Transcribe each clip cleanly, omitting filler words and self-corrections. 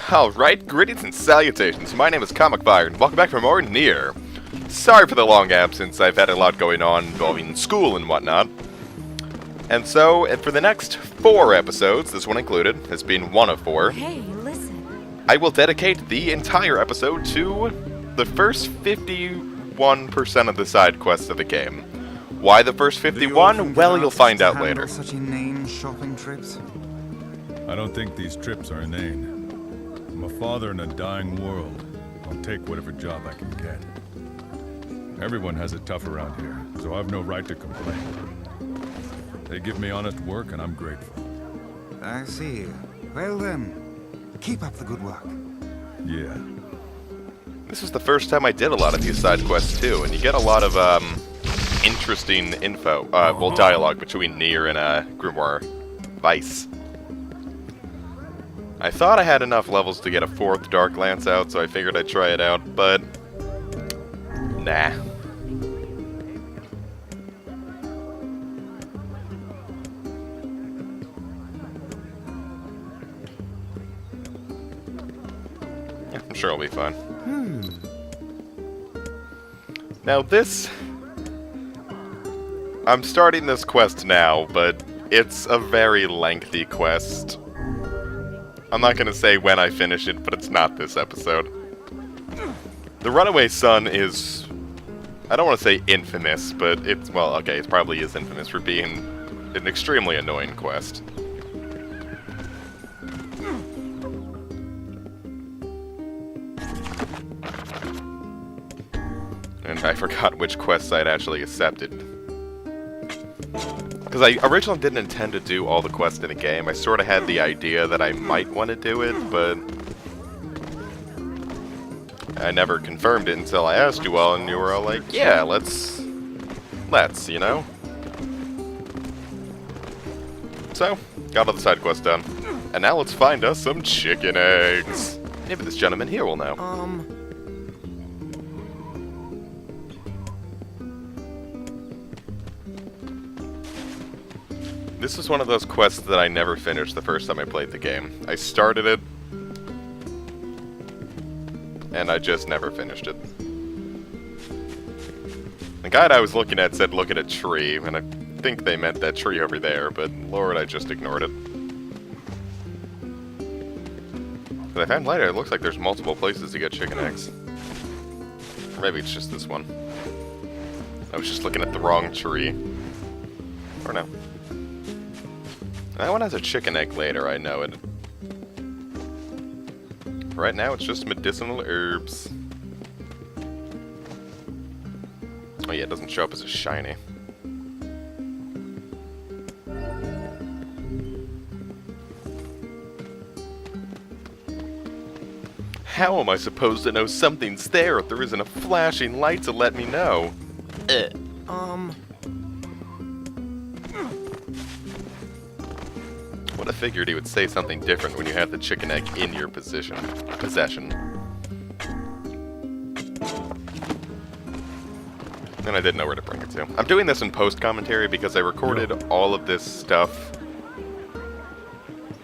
Alright, greetings and salutations. My name is Comic Fire, and welcome back for more NIER. Sorry for the long absence, I've had a lot going on involving school and whatnot. And so, for the next 4 episodes, this one included, has been one of 4. Hey, listen. I will dedicate the entire episode to the first 51% of the side quests of the game. Why the first 51? Well, you'll find out later. Such inane shopping trips? I don't think these trips are inane. I'm a father in a dying world. I'll take whatever job I can get. Everyone has it tough around here, so I've no right to complain. They give me honest work, and I'm grateful. I see. Well then, keep up the good work. Yeah. This was the first time I did a lot of these side quests too, and you get a lot of interesting info, dialogue between NIER and Grimoire Vice. I thought I had enough levels to get a 4th Dark Lance out, so I figured I'd try it out, but nah. Yeah, I'm sure it'll be fun. Now this... I'm starting this quest now, but it's a very lengthy quest. I'm not going to say when I finish it, but it's not this episode. The Runaway Son is... I don't want to say infamous, but it's... Well, okay, it probably is infamous for being an extremely annoying quest. And I forgot which quests I'd actually accepted. Because I originally didn't intend to do all the quests in the game. I sort of had the idea that I might want to do it, but I never confirmed it until I asked you all, and you were all like, yeah, let's, you know? So, got all the side quests done. And now let's find us some chicken eggs. Maybe this gentleman here will know. This was one of those quests that I never finished the first time I played the game. I started it, and I just never finished it. The guide I was looking at said look at a tree, and I think they meant that tree over there, but Lord, I just ignored it. But I found later it looks like there's multiple places to get chicken eggs. Or maybe it's just this one. I was just looking at the wrong tree. Or no. That one has a chicken egg later, I know it. Right now, it's just medicinal herbs. Oh yeah, it doesn't show up as a shiny. How am I supposed to know something's there if there isn't a flashing light to let me know? Would have figured he would say something different when you have the chicken egg in your possession. And I didn't know where to bring it to. I'm doing this in post-commentary because I recorded all of this stuff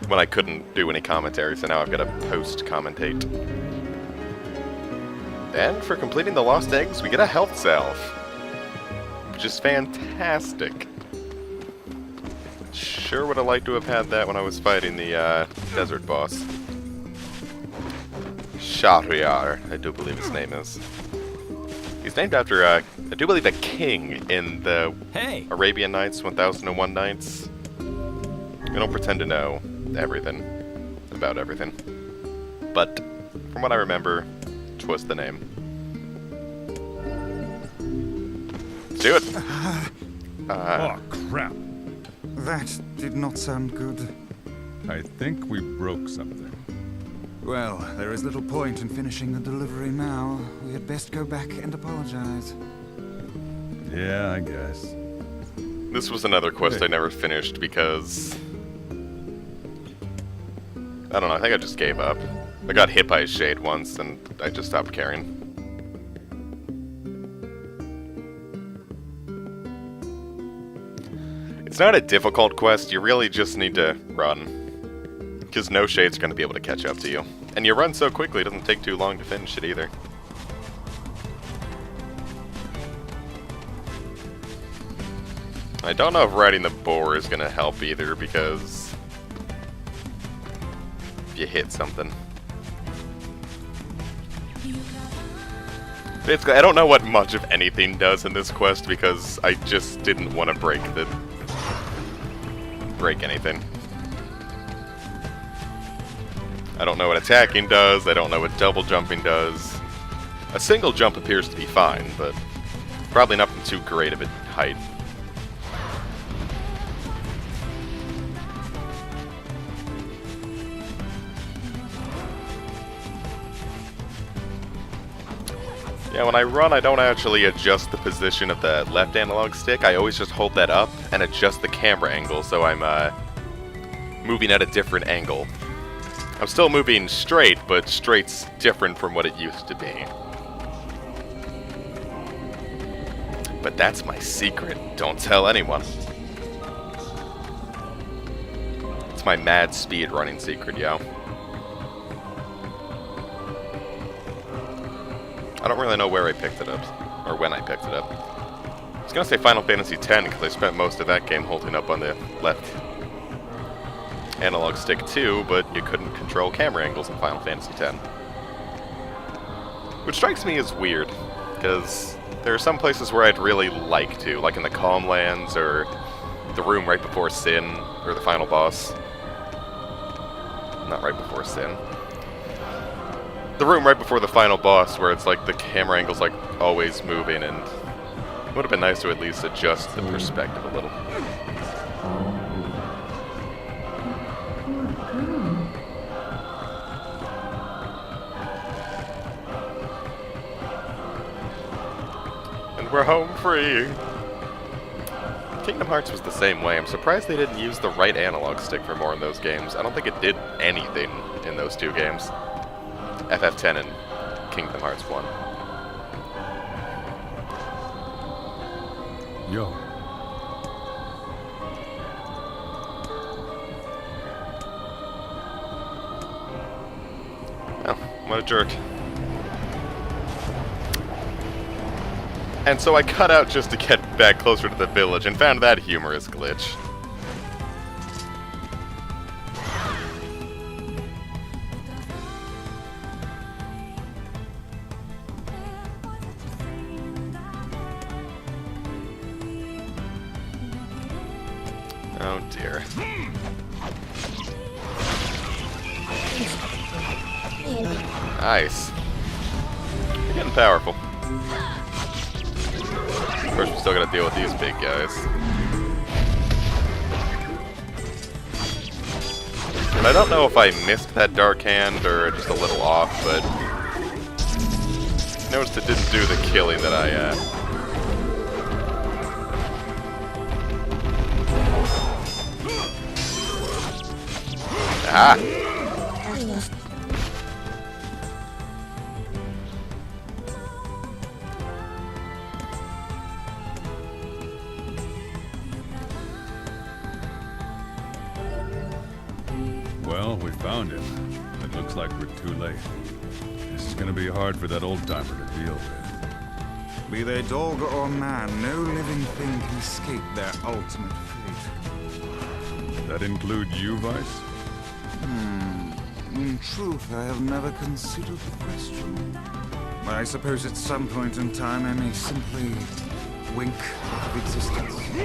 when I couldn't do any commentary, so now I've got to post-commentate. And for completing the lost eggs, we get a health salve, which is fantastic. Sure would have liked to have had that when I was fighting the desert boss. Shahryar, I do believe his name is. He's named after, I do believe, a king in the Arabian Nights, 1001 Nights. I don't pretend to know everything about everything. But, from what I remember, 'twas the name. Let's do it! Oh, crap. That did not sound good. I think we broke something. Well, there is little point in finishing the delivery now. We had best go back and apologize. Yeah, I guess. This was another quest I never finished because... I don't know, I think I just gave up. I got hit by a shade once, and I just stopped caring. It's not a difficult quest, you really just need to run. Because no shade's going to be able to catch up to you. And you run so quickly, it doesn't take too long to finish it either. I don't know if riding the boar is going to help either, because if you hit something. Basically, I don't know what much of anything does in this quest, because I just didn't want to break anything. I don't know what attacking does, I don't know what double jumping does. A single jump appears to be fine, but probably nothing too great of a height. Yeah, when I run, I don't actually adjust the position of the left analog stick. I always just hold that up and adjust the camera angle, so I'm moving at a different angle. I'm still moving straight, but straight's different from what it used to be. But that's my secret. Don't tell anyone. It's my mad speed running secret, yo. I don't really know where I picked it up, or when I picked it up. I was gonna say Final Fantasy X, because I spent most of that game holding up on the left analog stick too, but you couldn't control camera angles in Final Fantasy X. Which strikes me as weird, because there are some places where I'd really like to, like in the Calm Lands, or the room right before Sin, or the final boss. Not right before Sin. The room right before the final boss, where it's like the camera angle's like always moving, and it would have been nice to at least adjust the perspective a little. And we're home free! Kingdom Hearts was the same way. I'm surprised they didn't use the right analog stick for more in those games. I don't think it did anything in those two games. FF10 and Kingdom Hearts 1. Yo. Oh, what a jerk. And so I cut out just to get back closer to the village and found that humorous glitch. Oh dear. Nice. You're getting powerful. Of course, we still gotta deal with these big guys. And I don't know if I missed that dark hand or just a little off, but I noticed it didn't do the killing that I Ah! Well, we found him. It looks like we're too late. This is gonna be hard for that old-timer to deal with. Be they dog or man, no living thing can escape their ultimate fate. That include you, Vice? In truth, I have never considered the question. I suppose at some point in time I may simply wink out of existence. I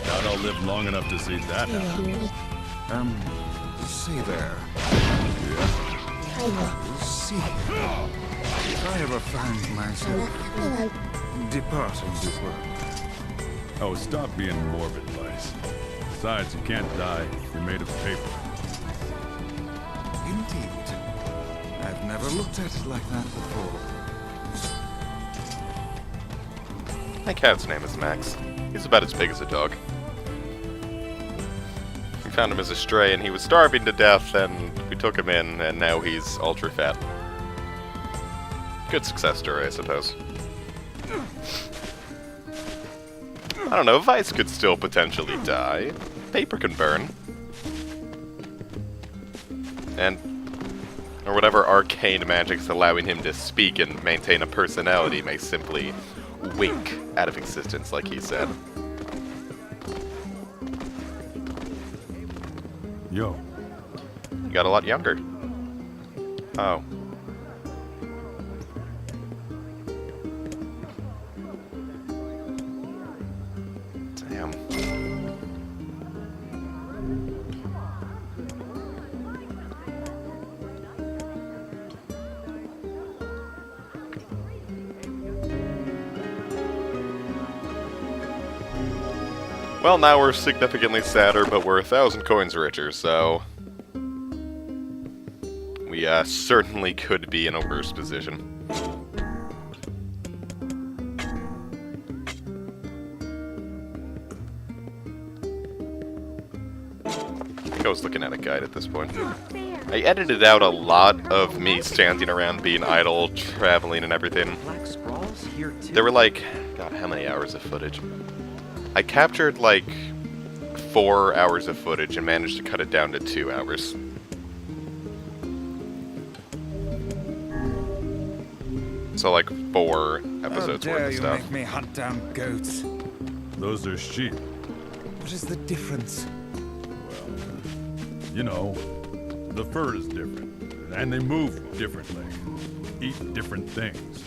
doubt I'll live long enough to see that happen. See there. See, if I ever find myself departing this world. Oh, stop being morbid, Vice. Besides, you can't die. You're made of paper. Indeed. I've never looked at it like that before. My cat's name is Max. He's about as big as a dog. We found him as a stray and he was starving to death, and we took him in, and now he's ultra fat. Good success story, I suppose. I don't know, Vice could still potentially die. Paper can burn. And... or whatever arcane magic's allowing him to speak and maintain a personality may simply wink out of existence, like he said. Yo. You got a lot younger. Oh. Damn. Well, now we're significantly sadder, but we're 1,000 coins richer, so... we certainly could be in a worse position. I think I was looking at a guide at this point. I edited out a lot of me standing around being idle, traveling and everything. There were like... God, how many hours of footage? I captured like 4 hours of footage and managed to cut it down to 2 hours. So like 4 episodes worth of stuff. You make me hunt down goats. Those are sheep. What is the difference? You know, the fur is different, and they move differently, eat different things.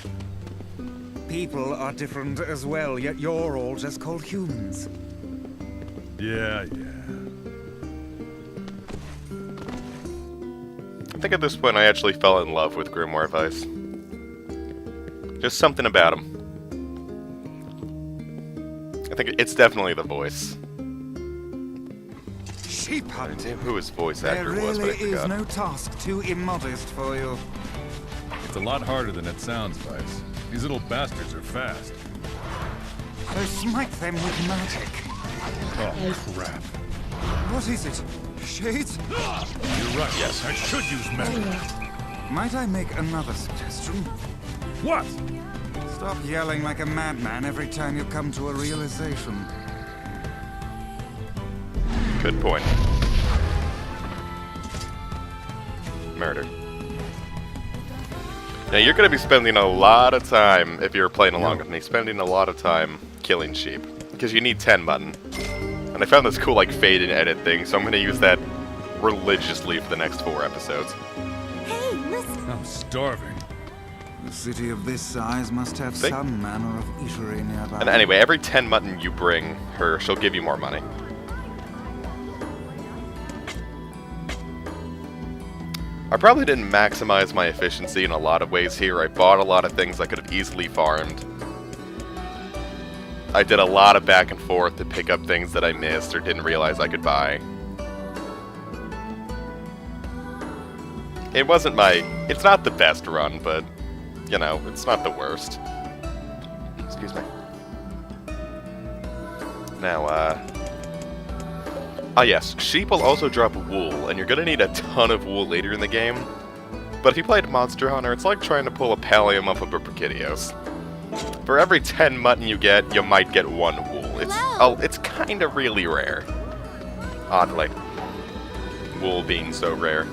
People are different as well, yet you're all just called humans. Yeah. I think at this point I actually fell in love with Grimoire Vice. Just something about him. I think it's definitely the voice. Sheep hunt. Damn, who his voice actor There was, but I really is forgot. no task too immodest for you. It's a lot harder than it sounds, Vice. These little bastards are fast. So smite them with magic. Oh, crap. What is it? Shades? You're right. Yes. I should use magic. Might I make another suggestion? What? Stop yelling like a madman every time you come to a realization. Good point. Murder. Now you're going to be spending a lot of time, if you're playing along with me, spending a lot of time killing sheep. Because you need 10 mutton. And I found this cool like fade and edit thing, so I'm going to use that religiously for the next 4 episodes. Hey, listen. I'm starving. A city of this size must have Think- some manner of eatery nearby. And anyway, every 10 mutton you bring her, she'll give you more money. I probably didn't maximize my efficiency in a lot of ways here. I bought a lot of things I could have easily farmed. I did a lot of back and forth to pick up things that I missed or didn't realize I could buy. It wasn't it's not the best run, but, you know, it's not the worst. Excuse me. Now, ah yes, sheep will also drop wool, and you're gonna need a ton of wool later in the game. But if you played Monster Hunter, it's like trying to pull a pallium off of a Brachydios. For every 10 mutton you get, you might get 1 wool. It's kind of really rare. Oddly. Wool being so rare.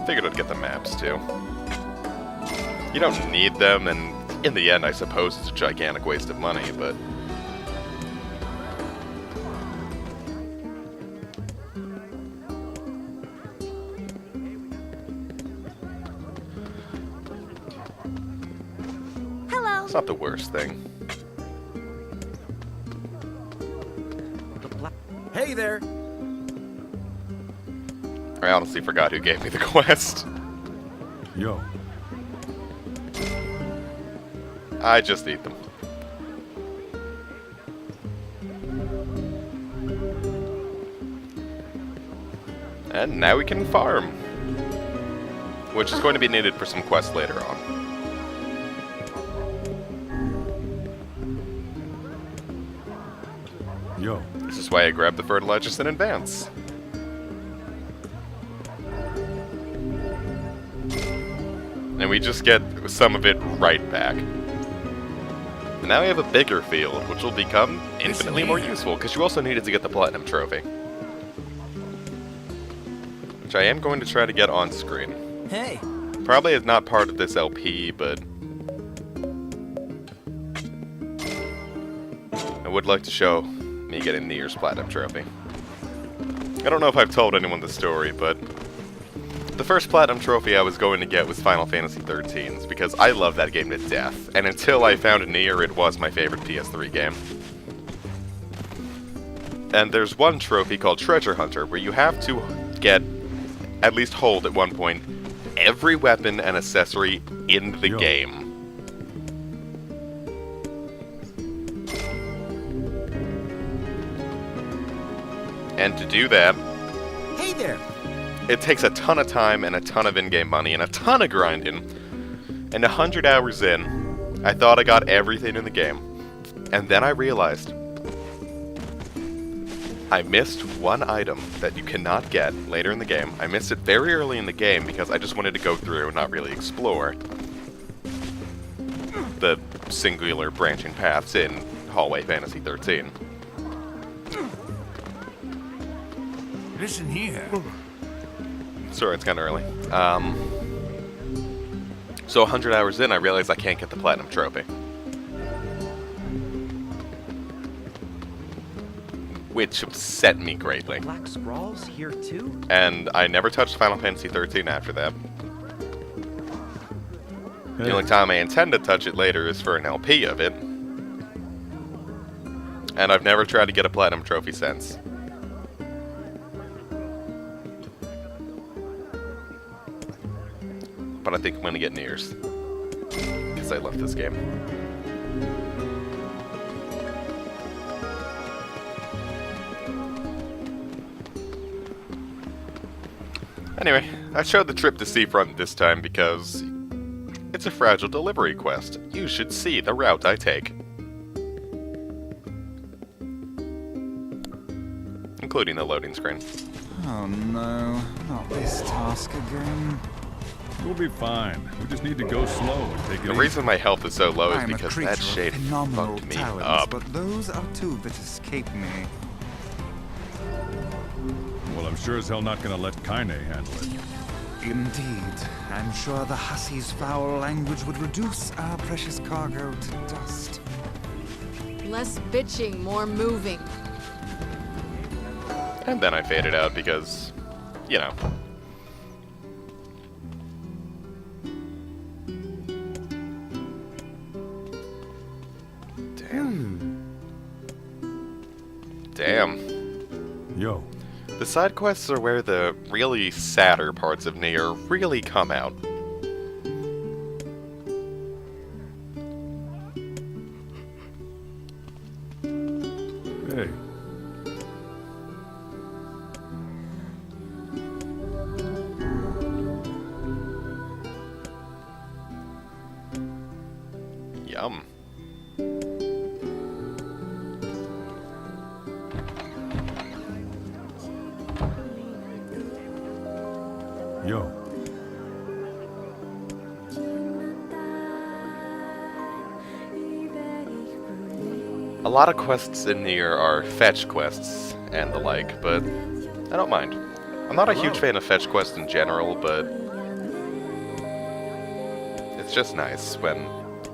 Figured I'd get the maps too. You don't need them, and in the end, I suppose it's a gigantic waste of money, but... Hello. it's not the worst thing. Hey there! I honestly forgot who gave me the quest. Yo. I just eat them. And now we can farm. Which is going to be needed for some quests later on. Yo. This is why I grabbed the fertilizers in advance. And we just get some of it right back. Now we have a bigger field, which will become infinitely more useful, because you also needed to get the Platinum Trophy. Which I am going to try to get on screen. Hey! Probably is not part of this LP, but I would like to show me getting NIER's Platinum Trophy. I don't know if I've told anyone the story, but the first Platinum Trophy I was going to get was Final Fantasy XIII's, because I love that game to death, and until I found NIER, it was my favorite PS3 game. And there's one trophy called Treasure Hunter, where you have to get, at least hold at one point, every weapon and accessory in the game. And to do that, Hey there! it takes a ton of time and a ton of in-game money and a ton of grinding. And 100 hours in, I thought I got everything in the game. And then I realized I missed one item that you cannot get later in the game. I missed it very early in the game because I just wanted to go through and not really explore the singular branching paths in Hallway Fantasy 13. Listen here. Sorry, it's kind of early. So 100 hours in, I realized I can't get the Platinum Trophy. Which upset me greatly. Black scrawls here too? And I never touched Final Fantasy 13 after that. The only time I intend to touch it later is for an LP of it. And I've never tried to get a Platinum Trophy since. But I think I'm going to get NIER's. Because I love this game. Anyway, I showed the trip to Seafront this time because it's a fragile delivery quest. You should see the route I take. Including the loading screen. Oh no, not this task again. We'll be fine. We just need to go slow and take it The easy. reason my health is so low is I'm a because creature that shade of phenomenal fucked me talents, up. but those are two that escape me. Well, I'm sure as hell not gonna let Kaine handle it. Indeed. I'm sure the hussy's foul language would reduce our precious cargo to dust. Less bitching, more moving. And then I faded out because, you know. Damn. Yo, The side quests are where the really sadder parts of NIER really come out. hey. Yum. Yo. A lot of quests in NIER are fetch quests and the like, but I don't mind. I'm not a huge fan of fetch quests in general, but it's just nice when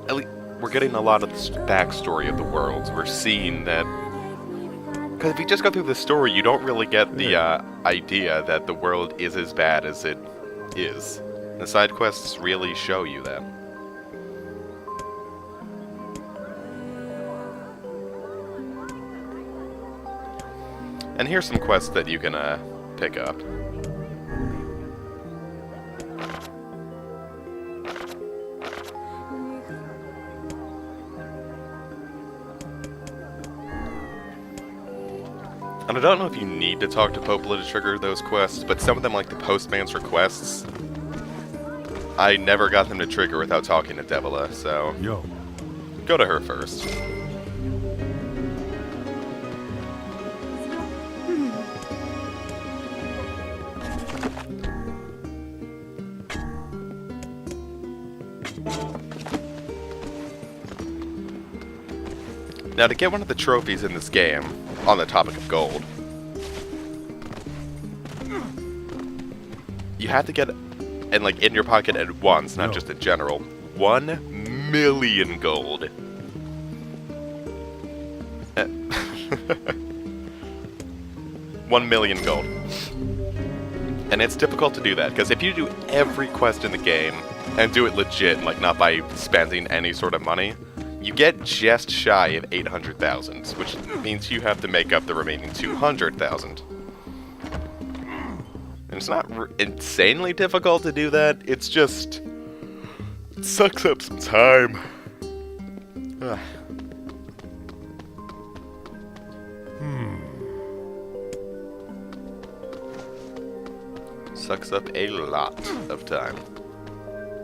at least we're getting a lot of the backstory of the world. We're seeing that, because if you just go through the story, you don't really get the idea that the world is as bad as it is. The side quests really show you that. And here's some quests that you can pick up. And I don't know if you need to talk to Popola to trigger those quests, but some of them, like the Postman's requests, I never got them to trigger without talking to Devila, so Yo. go to her first. Now, to get one of the trophies in this game, on the topic of gold, you have to get, and like in your pocket at once, not just in general, 1 million gold. 1 million gold. And it's difficult to do that, because if you do every quest in the game, and do it legit, like not by spending any sort of money, you get just shy of 800,000, which means you have to make up the remaining 200,000. And it's not insanely difficult to do that, it's just... it sucks up some time. Ugh. Sucks up a lot of time.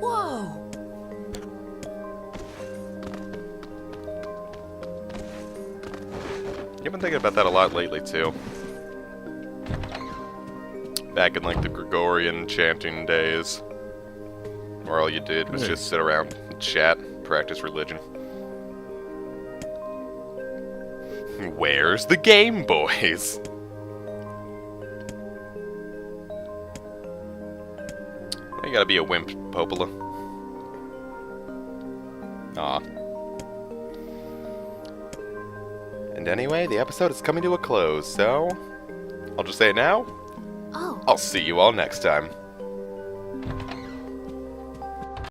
Whoa! You've been thinking about that a lot lately, too. Back in, like, the Gregorian chanting days. Where all you did was just sit around and chat, practice religion. Where's the Game Boys? You gotta be a wimp, Popola. Aw. And anyway, the episode is coming to a close, so... I'll just say it now. Oh. I'll see you all next time.